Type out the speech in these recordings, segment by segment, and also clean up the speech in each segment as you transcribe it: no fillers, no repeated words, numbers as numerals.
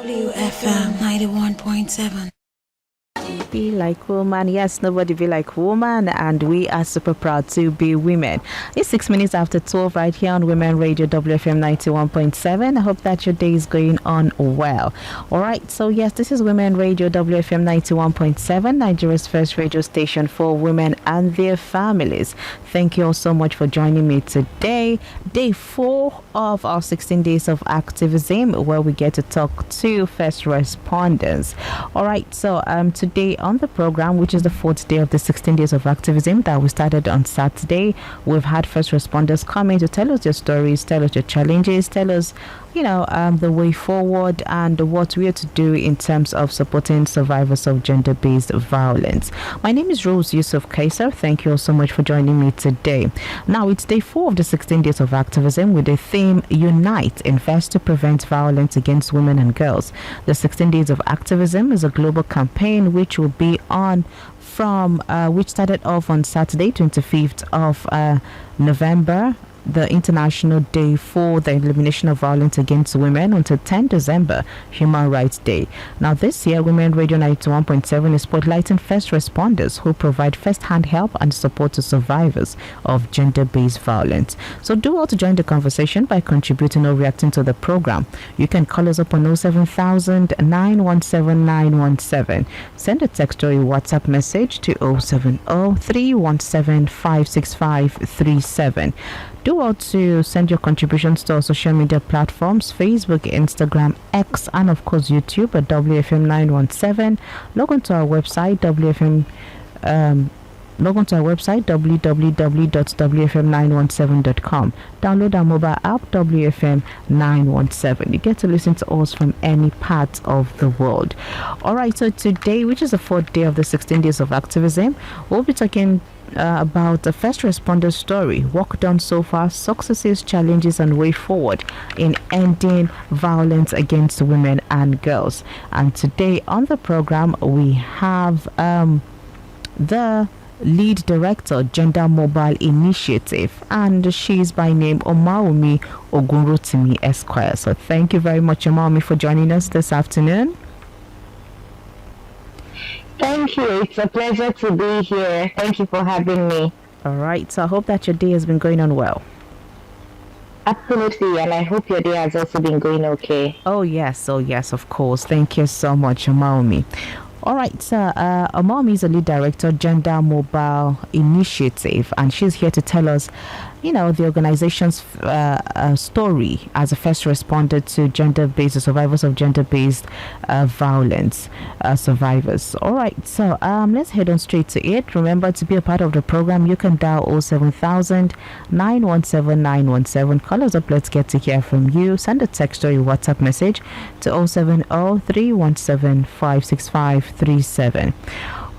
WFM 91.7. Be like woman. Yes, nobody be like woman, and we are super proud to be women. It's 6 minutes after 12 right here on Women Radio WFM 91.7. I hope that your day is going on well. All right, so yes, this is Women Radio WFM 91.7, Nigeria's first radio station for women and their families. Thank you all so much for joining me today. Day 4 of our 16 days of activism, where we get to talk to first responders. All right, so today on the program, which is the 4th day of the 16 days of activism that we started on Saturday, we've had first responders come in to tell us their stories, tell us their challenges, tell us the way forward and what we are to do in terms of supporting survivors of gender-based violence. My name is Rose Yusuf Kaiser. Thank you all so much for joining me today. Now, it's day 4 of the 16 days of activism with the theme Unite, Invest to Prevent Violence Against Women and Girls. The 16 days of activism is a global campaign which will be on which started off on Saturday, 25th of November, the International Day for the Elimination of Violence Against Women, until 10 December, Human Rights Day. Now, this year, Women Radio 91.7 is spotlighting first responders who provide first-hand help and support to survivors of gender-based violence. So do well to join the conversation by contributing or reacting to the program. You can call us up on 07000 917 917. Send a text or a WhatsApp message to 070 317 56537. Do well to send your contributions to our social media platforms: Facebook, Instagram, X, and of course YouTube at WFM 917. Log on to our website www.wfm917.com. Download our mobile app WFM 917. You get to listen to us from any part of the world. All right, so today, which is the 4th day of the 16 days of activism, we'll be talking about the first responder story, work done so far, successes, challenges, and way forward in ending violence against women and girls. And today on the program, we have the lead director, Gender Mobile Initiative, and she's by name Omaumi Ogunrotimi Esquire. So thank you very much, Omaumi, for joining us this afternoon. Thank you. It's a pleasure to be here. Thank you for having me. All right. So I hope that your day has been going on well. Absolutely. And I hope your day has also been going okay. Oh, yes, of course. Thank you so much, Omaumi. All right, so Omaumi is a lead director, Gender Mobile Initiative, and she's here to tell us, the organization's story as a first responder to gender-based survivors of gender-based violence survivors. All right, so let's head on straight to it. Remember, to be a part of the program, you can dial 07000 917 917. Call us up. Let's get to hear from you. Send a text or a WhatsApp message to 070 317 56537.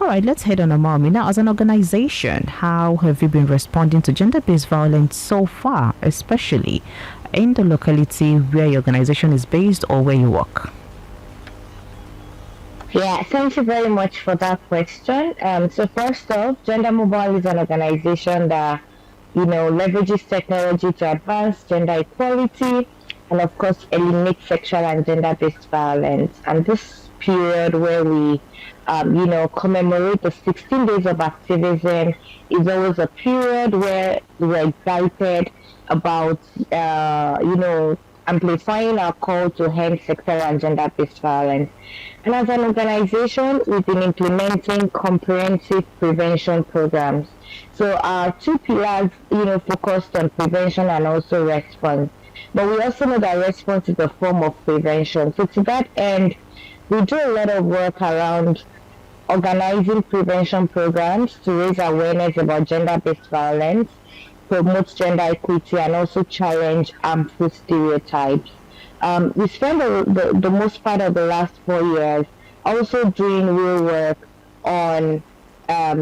All right, let's head on, Omaumi. Now, as an organization, how have you been responding to gender-based violence so far, especially in the locality where your organization is based or where you work? Yeah, thank you very much for that question. So first off, Gender Mobile is an organization that, leverages technology to advance gender equality and, of course, eliminate sexual and gender-based violence. And this period where we commemorate the 16 days of activism is always a period where we're excited about, amplifying our call to end sexual and gender-based violence. And as an organization, we've been implementing comprehensive prevention programs. So our 2 pillars, focused on prevention and also response. But we also know that response is a form of prevention. So to that end, we do a lot of work around organizing prevention programs to raise awareness about gender-based violence, promote gender equity, and also challenge harmful stereotypes. We spent the most part of the last 4 years also doing real work on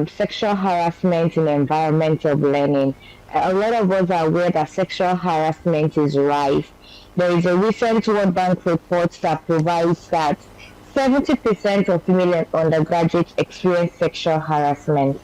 sexual harassment in environmental learning. A lot of us are aware that sexual harassment is rife. There is a recent World Bank report that provides that 70% of female undergraduates experience sexual harassment.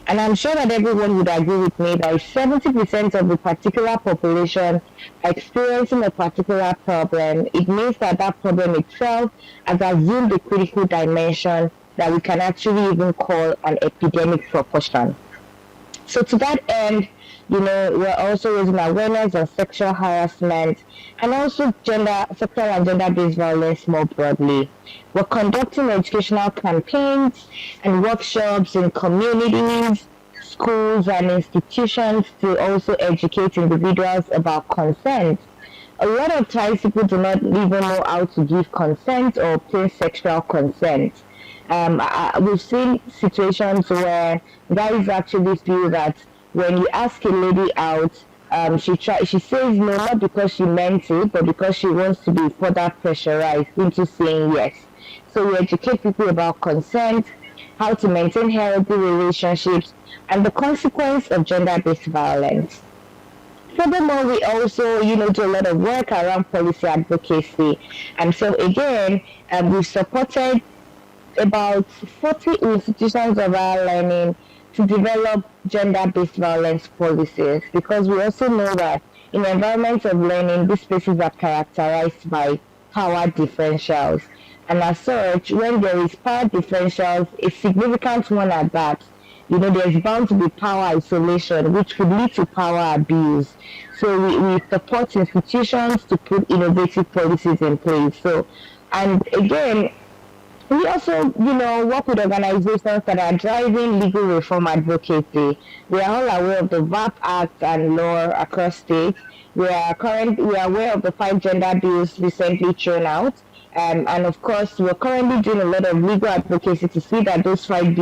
And I'm sure that everyone would agree with me that if 70% of the particular population are experiencing a particular problem, it means that that problem itself has assumed a critical dimension that we can actually even call an epidemic proportion. So to that end, we're also raising awareness on sexual harassment and also sexual and gender-based violence more broadly. We're conducting educational campaigns and workshops in communities, schools, and institutions to also educate individuals about consent. A lot of times people do not even know how to give consent or obtain sexual consent. We've seen situations where guys actually feel that when you ask a lady out, she says no, not because she meant it, but because she wants to be further pressurized into saying yes. So we educate people about consent, how to maintain healthy relationships, and the consequence of gender-based violence. Furthermore, we also, do a lot of work around policy advocacy. And so again, we've supported about 40 institutions of higher learning to develop gender-based violence policies, because we also know that in environments of learning, these spaces are characterized by power differentials. And as such, when there is power differentials, a significant one at that, there's bound to be power isolation, which could lead to power abuse. So we support institutions to put innovative policies in place. So, and again, we also, work with organizations that are driving legal reform advocacy. We are all aware of the VAP Act and law across states. We are aware of the 5 gender bills recently thrown out. And of course, we're currently doing a lot of legal advocacy to see that those 5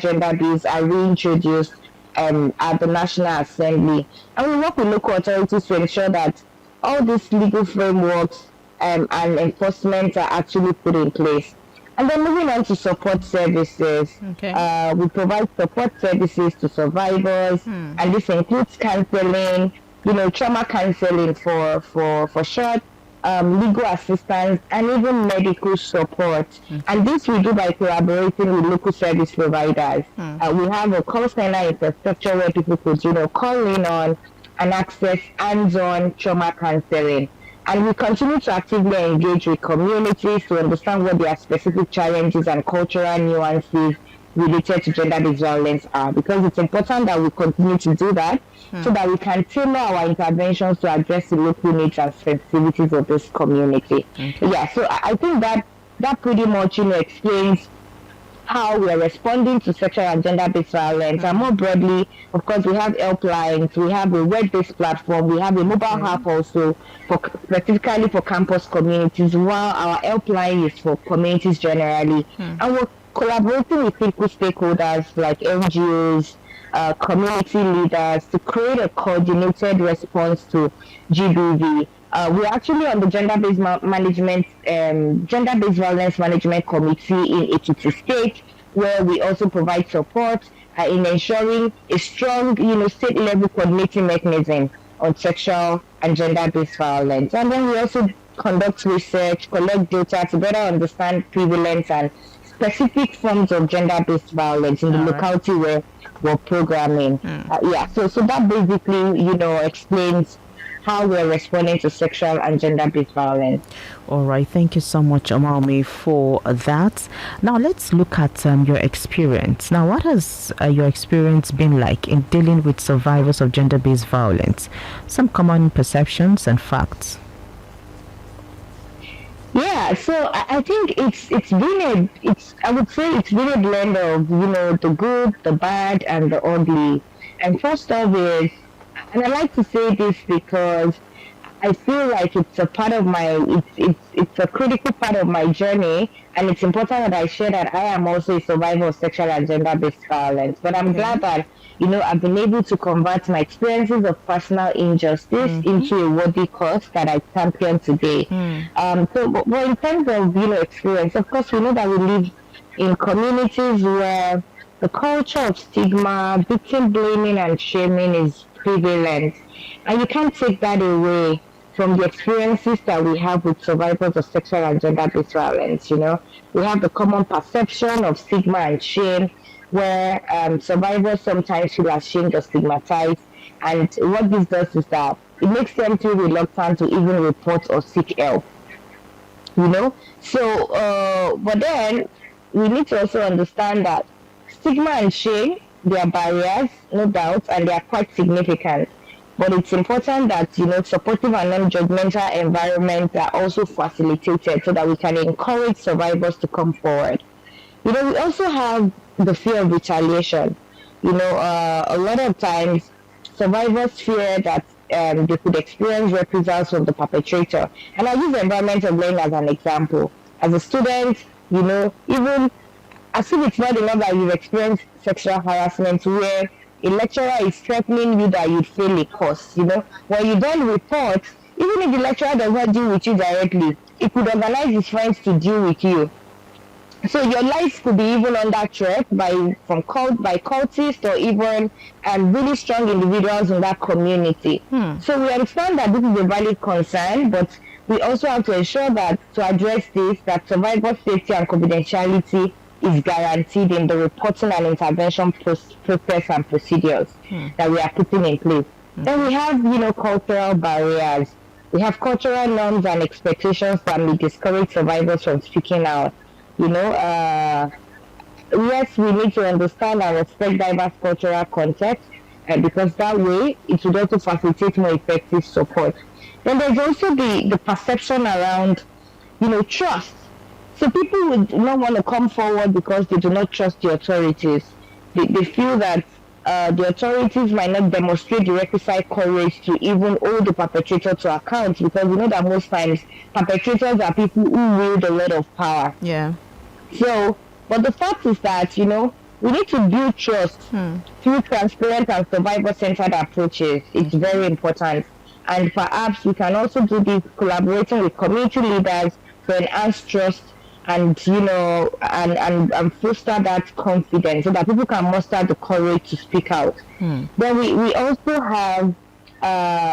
gender bills are reintroduced at the National Assembly. And we work with local authorities to ensure that all these legal frameworks and enforcement are actually put in place. And then moving on to support services. Okay. We provide support services to survivors, and this includes counseling, trauma counseling for short, legal assistance, and even medical support. And this we do by collaborating with local service providers. We have a call center infrastructure where people could, call in on and access hands-on trauma counseling. And we continue to actively engage with communities to understand what their specific challenges and cultural nuances related to gender-based violence are, because it's important that we continue to do that so that we can tailor our interventions to address the local needs and sensitivities of this community. Okay. Yeah, so I think that pretty much explains how we are responding to sexual and gender-based violence. And more broadly, of course, we have helplines, we have a web-based platform, we have a mobile app also specifically for campus communities, while our helpline is for communities generally. And we're collaborating with critical stakeholders like NGOs, community leaders to create a coordinated response to GBV. We're actually on the gender-based violence management committee in Ekiti State, where we also provide support in ensuring a strong, state-level coordinating mechanism on sexual and gender-based violence. And then we also conduct research, collect data to better understand prevalence and specific forms of gender-based violence in the locality where we're programming. So that basically, explains how we're responding to sexual and gender-based violence. All right, thank you so much, Omami, for that. Now let's look at your experience. Now, what has your experience been like in dealing with survivors of gender-based violence? Some common perceptions and facts. Yeah, so I think it's been a blend of the good, the bad, and the ugly. And first off is, and I like to say this because I feel like it's a part of it's a critical part of my journey, and it's important that I share that I am also a survivor of sexual and gender-based violence. But I'm glad that I've been able to convert my experiences of personal injustice into a worthy cause that I champion today. But in terms of experience, of course, we know that we live in communities where the culture of stigma, victim blaming, and shaming is prevalent, and you can't take that away from the experiences that we have with survivors of sexual and gender-based violence. We have the common perception of stigma and shame, where survivors sometimes feel ashamed or stigmatized. And what this does is that it makes them feel reluctant to even report or seek help. So but then we need to also understand that stigma and shame, they are barriers, no doubt, and they are quite significant. But it's important that supportive and non-judgmental environments are also facilitated so that we can encourage survivors to come forward. We also have the fear of retaliation. A lot of times survivors fear that they could experience reprisals from the perpetrator. And I'll use the environment of learning as an example. As a student, even as if it's not enough that you've experienced sexual harassment where a lecturer is threatening you that you'd fail a course. When you don't report, even if the lecturer does not deal with you directly, it could organize his friends to deal with you. So your life could be even under threat by cultists or even really strong individuals in that community. So we understand that this is a valid concern, but we also have to ensure that to address this, that survivor safety and confidentiality is guaranteed in the reporting and intervention process and procedures that we are putting in place. Then we have, cultural barriers. We have cultural norms and expectations that may discourage survivors from speaking out. Yes, we need to understand and respect diverse cultural context, because that way it would also facilitate more effective support. Then there's also the perception around, trust. So people would not want to come forward because they do not trust the authorities. They feel that the authorities might not demonstrate the requisite courage to even hold the perpetrator to account, because we know that most times perpetrators are people who wield a lot of power. Yeah. So, but the fact is that, we need to build trust through transparent and survivor-centered approaches. It's very important. And perhaps we can also do this collaborating with community leaders to enhance trust and, and foster that confidence so that people can muster the courage to speak out. Then we also have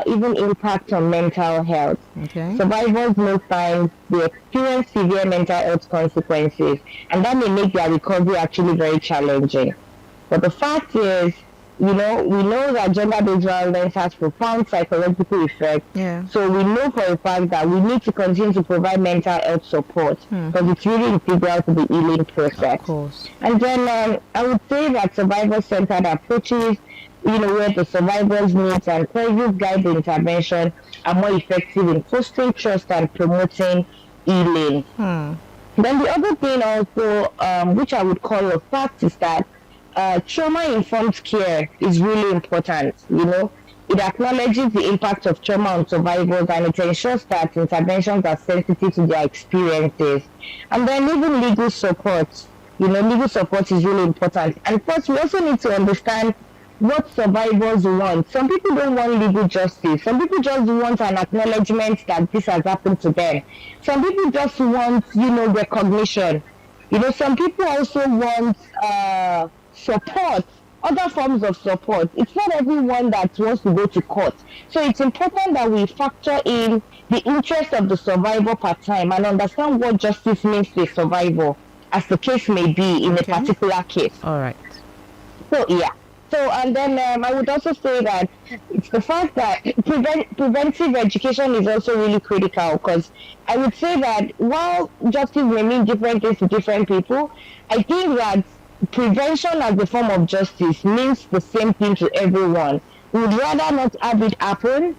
even impact on mental health. Okay. Survivors most times they experience severe mental health consequences, and that may make their recovery actually very challenging. But the fact is, we know that gender-based violence has profound psychological effects. Yeah. So we know for a fact that we need to continue to provide mental health support because it's really integral to the healing process. Of course. And then I would say that survivor-centered approaches, where the survivor's needs and previous guide the intervention, are more effective in fostering trust and promoting healing. Then the other thing also, which I would call a fact, is that trauma-informed care is really important. It acknowledges the impact of trauma on survivors, and it ensures that interventions are sensitive to their experiences. And then even legal support. Legal support is really important. And plus, we also need to understand what survivors want. Some people don't want legal justice. Some people just want an acknowledgement that this has happened to them. Some people just want, recognition. Some people also want support, other forms of support. It's not everyone that wants to go to court. So it's important that we factor in the interest of the survivor part time and understand what justice means to a survivor, as the case may be in a particular case. All right. So, yeah. So, and then I would also say that it's the fact that preventive education is also really critical, because I would say that while justice may mean different things to different people, I think that prevention as a form of justice means the same thing to everyone. We would rather not have it happen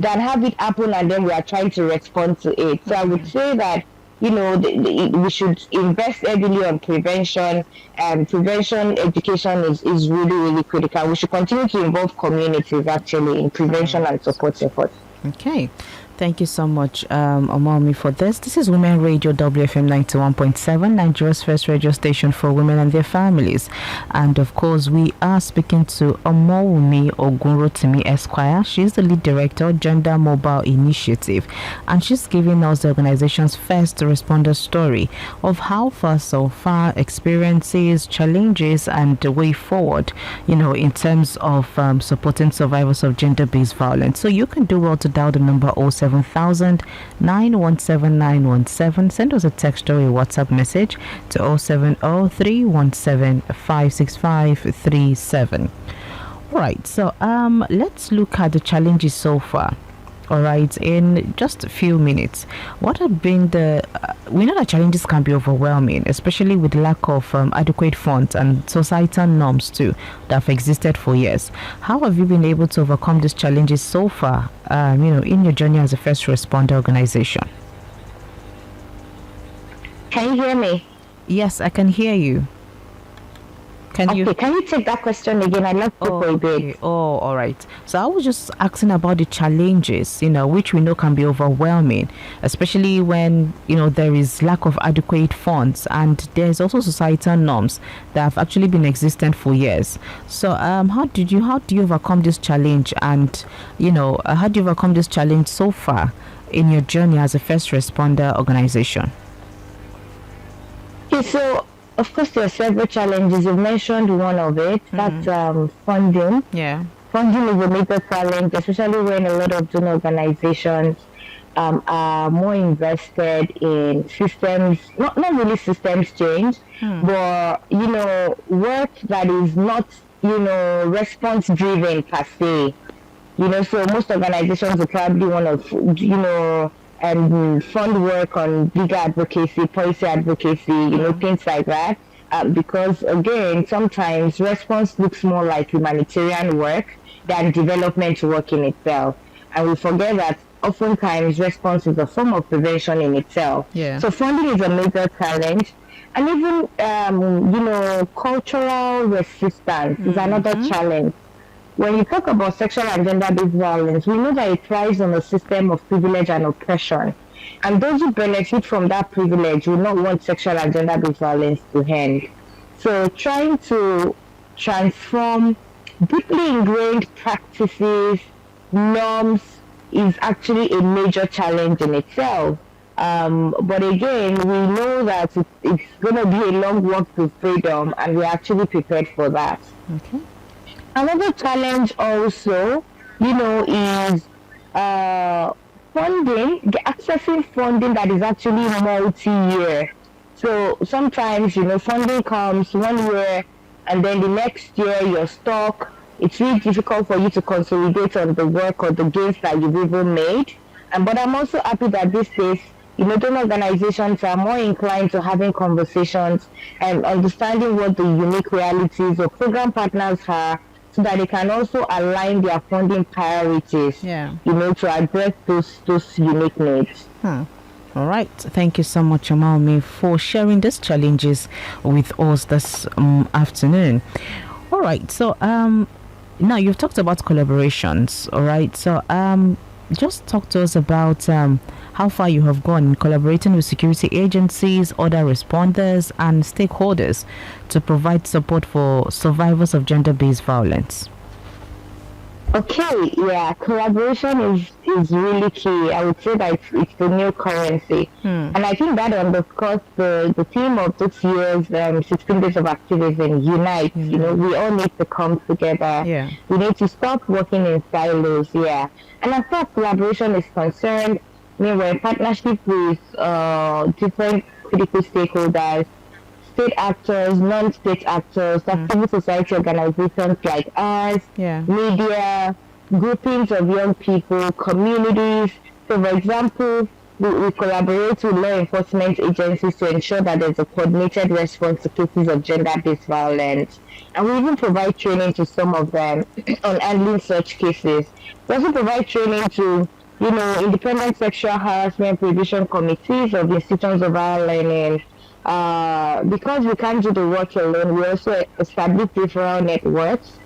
than have it happen and then we are trying to respond to it. So I would say that we should invest heavily on prevention, and prevention education is really, really critical. We should continue to involve communities actually in prevention and support efforts. Okay. Thank you so much, Omami, for this. This is Women Radio WFM 91.7, Nigeria's first radio station for women and their families. And of course, we are speaking to Omowumi Ogunrotimi Esquire. She's the lead director, Gender Mobile Initiative, and she's giving us the organization's first responder story of how far so far, experiences, challenges, and the way forward, in terms of supporting survivors of gender-based violence. So you can do well to dial the number 070 070 917 917. Send us a text or a WhatsApp message to 070 317 56537. Right, so let's look at the challenges so far. All right, in just a few minutes, what have been the? We know that challenges can be overwhelming, especially with lack of adequate funds and societal norms too that have existed for years. How have you been able to overcome these challenges so far? In your journey as a first responder organization. Can you hear me? Yes, I can hear you. Can you take that question again? I lost it for a bit. Oh, all right. So I was just asking about the challenges, which we know can be overwhelming, especially when, there is lack of adequate funds and there's also societal norms that have actually been existent for years. So how do you overcome this challenge and, how do you overcome this challenge so far in your journey as a first responder organization? Okay, so of course, there are several challenges. You mentioned one of it. That's funding. Yeah. Funding is a major challenge, especially when a lot of donor organizations are more invested in systems, not really systems change, but, work that is not, response driven per se. So most organizations will probably want to, and fund work on bigger advocacy, policy advocacy, things like that. Because again, sometimes response looks more like humanitarian work than development work in itself. And we forget that oftentimes response is a form of prevention in itself. Yeah. So funding is a major challenge. And even, cultural resistance is another challenge. When you talk about sexual and gender-based violence, we know that it thrives on a system of privilege and oppression. And those who benefit from that privilege will not want sexual and gender-based violence to end. So trying to transform deeply ingrained practices, norms, is actually a major challenge in itself. But again, we know that it's going to be a long walk to freedom, and we're actually prepared for that. Okay. Another challenge also, is funding, accessing funding that is actually multi-year. So sometimes, funding comes 1 year and then the next year you're stuck. It's really difficult for you to consolidate on the work or the gains that you've even made. But I'm also happy that these days, donor organizations are more inclined to having conversations and understanding what the unique realities of program partners are, so that they can also align their funding priorities, to address those unique needs. All right. Thank you so much, Amalmi, for sharing these challenges with us this afternoon. All right. So now you've talked about collaborations. All right. So just talk to us about how far you have gone in collaborating with security agencies, other responders, and stakeholders to provide support for survivors of gender-based violence. Okay, yeah, collaboration is really key. I would say that it's the new currency. And I think that underscores the theme of this year's 16 Days of Activism, Unite. We all need to come together. Yeah. We need to stop working in silos, yeah. And as far as collaboration is concerned, we're in partnership with different critical stakeholders, state actors, non-state actors, civil society organizations like ours, media, groupings of young people, communities. So, for example, we collaborate with law enforcement agencies to ensure that there's a coordinated response to cases of gender-based violence. And we even provide training to some of them on handling such cases. We also provide training to independent sexual harassment prevention committees of institutions of higher learning. Because we can't do the work alone, we also establish referral networks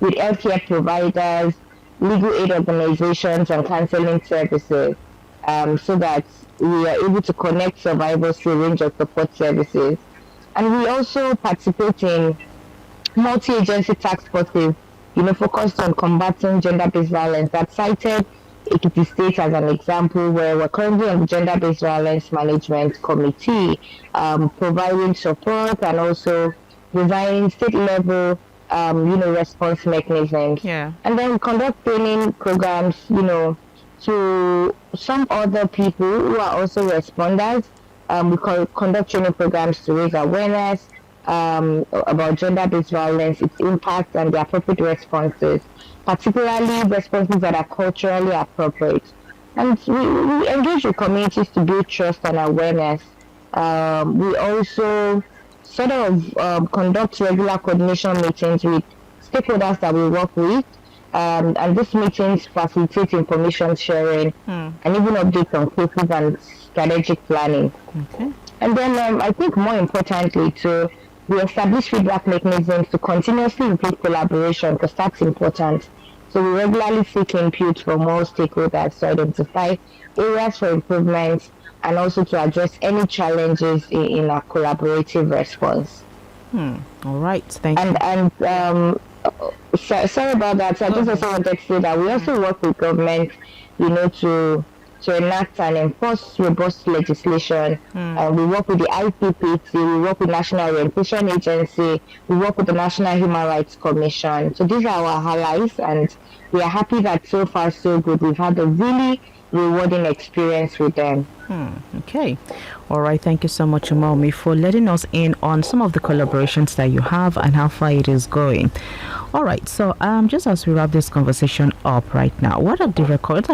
with healthcare providers, legal aid organizations, and counseling services, so that we are able to connect survivors to a range of support services. And we also participate in multi-agency task forces, focused on combating gender-based violence. That cited Ekiti State as an example, where we're currently on the Gender-Based Violence Management Committee, providing support and also designing state-level, response mechanisms. Yeah. And then we conduct training programs, to some other people who are also responders. We conduct training programs to raise awareness about gender-based violence, its impact, and the appropriate responses, particularly responses that are culturally appropriate. And we engage with communities to build trust and awareness. We also sort of conduct regular coordination meetings with stakeholders that we work with. And these meetings facilitate information sharing and even updates on cases and strategic planning. Okay. And then I think more importantly, we establish feedback mechanisms to continuously improve collaboration because that's important. So we regularly seek input from all stakeholders to identify areas for improvement and also to address any challenges in our collaborative response. All right. Thank you. And sorry about that. So I just also wanted to say that we also work with government, to enact and enforce robust legislation. We work with the ICPT, we work with National Orientation Agency, we work with the National Human Rights Commission. So these are our allies, and we are happy that so far so good. We've had a really rewarding experience with them. Okay. All right. Thank you so much, Umaumi, for letting us in on some of the collaborations that you have and how far it is going. All right. So just as we wrap this conversation up right now, what are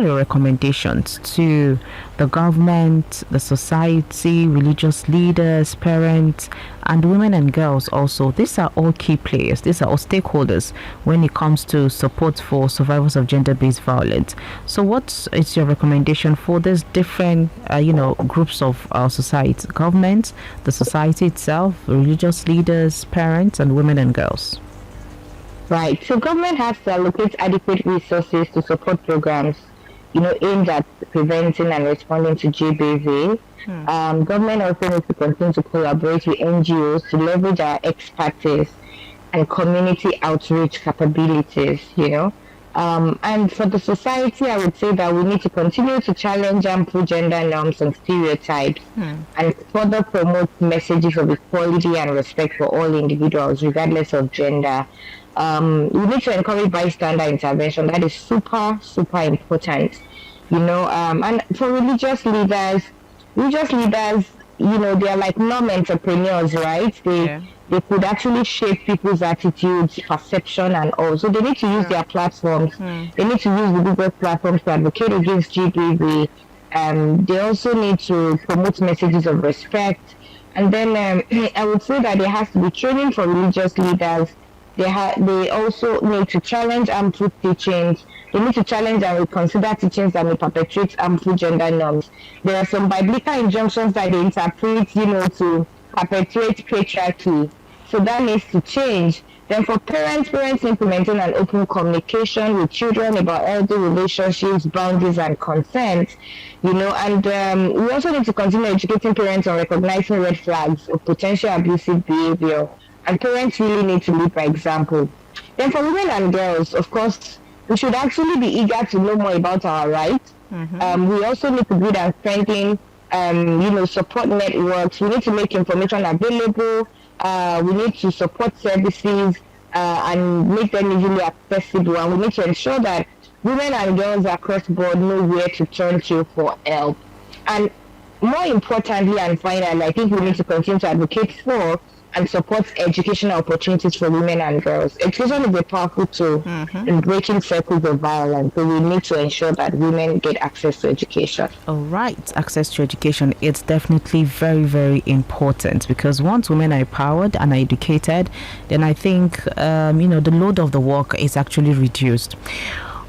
your recommendations to the government, the society, religious leaders, parents, and women and girls also? These are all key players. These are all stakeholders when it comes to support for survivors of gender-based violence. So what is your recommendation for these different groups of our society, government, the society itself, religious leaders, parents, and women and girls? Right. So government has to allocate adequate resources to support programs, aimed at preventing and responding to GBV. Government also needs to continue to collaborate with NGOs to leverage our expertise and community outreach capabilities, And for the society, I would say that we need to continue to challenge harmful gender norms and stereotypes and further promote messages of equality and respect for all individuals, regardless of gender. We need to encourage bystander intervention. That is super, super important, And for religious leaders, they are like non-entrepreneurs, right? They could actually shape people's attitudes, perception, and all. So they need to use their platforms. They need to use the biggest platforms to advocate against GBV. They also need to promote messages of respect. And then I would say that there has to be training for religious leaders. They also need to challenge harmful teachings. They need to challenge and reconsider teachings that may perpetuate harmful gender norms. There are some biblical injunctions that they interpret, to perpetuate patriarchy. So that needs to change. Then for parents implementing an open communication with children about healthy relationships, boundaries, and consent, and we also need to continue educating parents on recognizing red flags of potential abusive behavior. And parents really need to lead by example. Then for women and girls, of course, we should actually be eager to know more about our rights. We also need to build and strengthen, support networks. We need to make information available. We need to support services and make them easily accessible. And we need to ensure that women and girls across the board know where to turn to for help. And more importantly and finally, I think we need to continue to advocate for and support educational opportunities for women and girls. Education is a powerful tool in breaking circles of violence. So we need to ensure that women get access to education. All right, access to education, it's definitely very, very important because once women are empowered and are educated, then I think, the load of the work is actually reduced.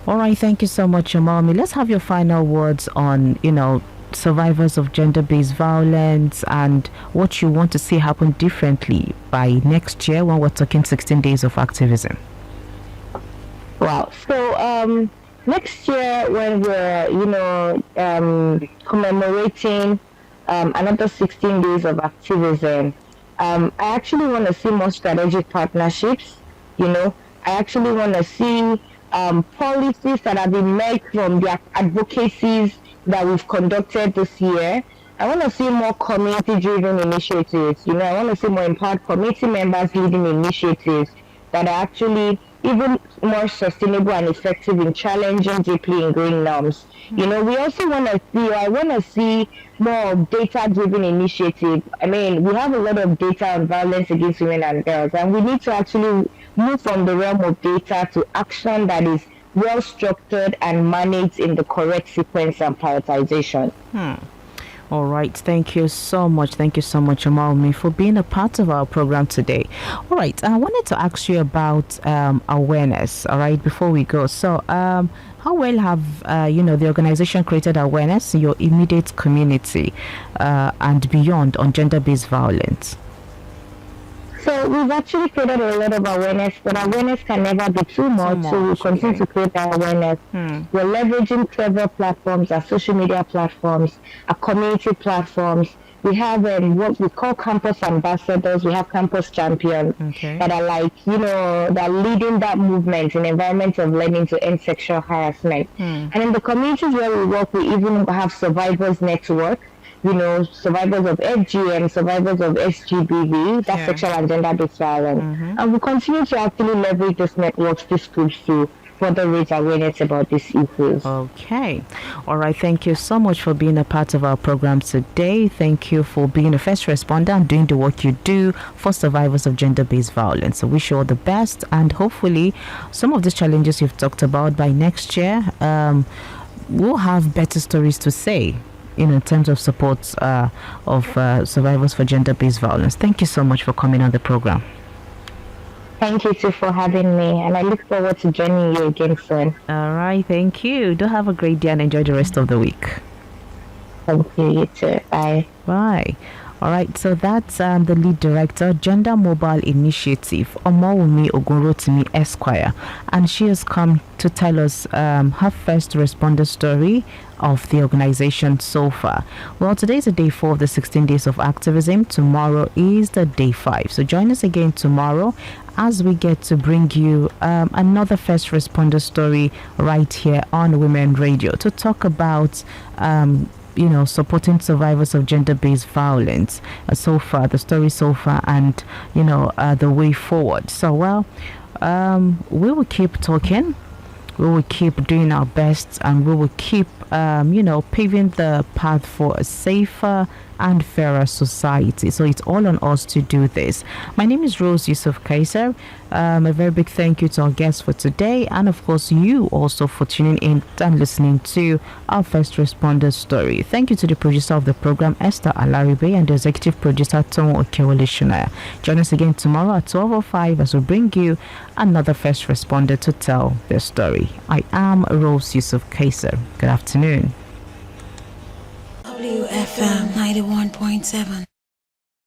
All right, thank you so much, Umaumi. Let's have your final words on, survivors of gender-based violence and what you want to see happen differently by next year when we're talking 16 days of activism. Wow. So next year when we're, commemorating another 16 days of activism, I actually want to see more strategic partnerships. I actually want to see policies that have emerged from the advocacies that we've conducted this year. I want to see more community-driven initiatives. I want to see more empowered community members leading initiatives that are actually even more sustainable and effective in challenging deeply ingrained norms. You know, we also want to see, I want to see more of data-driven initiative. I mean, we have a lot of data on violence against women and girls, and we need to actually move from the realm of data to action that is well structured and managed in the correct sequence and prioritization. All right. Thank you so much. Thank you so much, Amalmi, for being a part of our program today. All right. I wanted to ask you about awareness. All right. Before we go. So, how well have, the organization created awareness in your immediate community and beyond on gender-based violence? So we've actually created a lot of awareness, but awareness can never be too much. So we continue to create awareness. We're leveraging clever platforms, our social media platforms, our community platforms. We have what we call campus ambassadors. We have campus champions that are like, they're leading that movement in environments of learning to end sexual harassment. And in the communities where we work, we even have survivors network. Survivors of FGM, survivors of SGBV, that's sexual and gender-based violence. And we continue to actually leverage those networks, these groups to further raise awareness about these issues. Okay. All right. Thank you so much for being a part of our program today. Thank you for being a first responder and doing the work you do for survivors of gender-based violence. So wish you all the best, and hopefully some of these challenges you've talked about by next year, we'll have better stories to say in terms of support of survivors for gender-based violence. Thank you so much for coming on the program. Thank you too for having me, and I look forward to joining you again soon. All right, thank you. Do have a great day and enjoy the rest of the week. Thank you, you too. Bye. Bye. All right, so that's the lead director, Gender Mobile Initiative, Omowumi Ogunrotimi Esquire, and she has come to tell us her first responder story of the organization so far. Well, today is the day 4 of the 16 days of activism. Tomorrow is the day 5. So join us again tomorrow as we get to bring you another first responder story right here on Women Radio to talk about supporting survivors of gender-based violence so far, the story so far, and the way forward. So we will keep talking, we will keep doing our best, and we will keep paving the path for a safer and fairer society. So it's all on us to do this. My name is Rose Yusuf Kaiser. A very big thank you to our guests for today, and of course you also for tuning in and listening to our first responder story. Thank you to the producer of the program, Esther Alaribe, and the executive producer, Tom Okewole Shunaya. Join us again tomorrow at 12:05 as we bring you another first responder to tell their story. I am Rose Yusuf Kaiser. Good afternoon. WFM 91.7.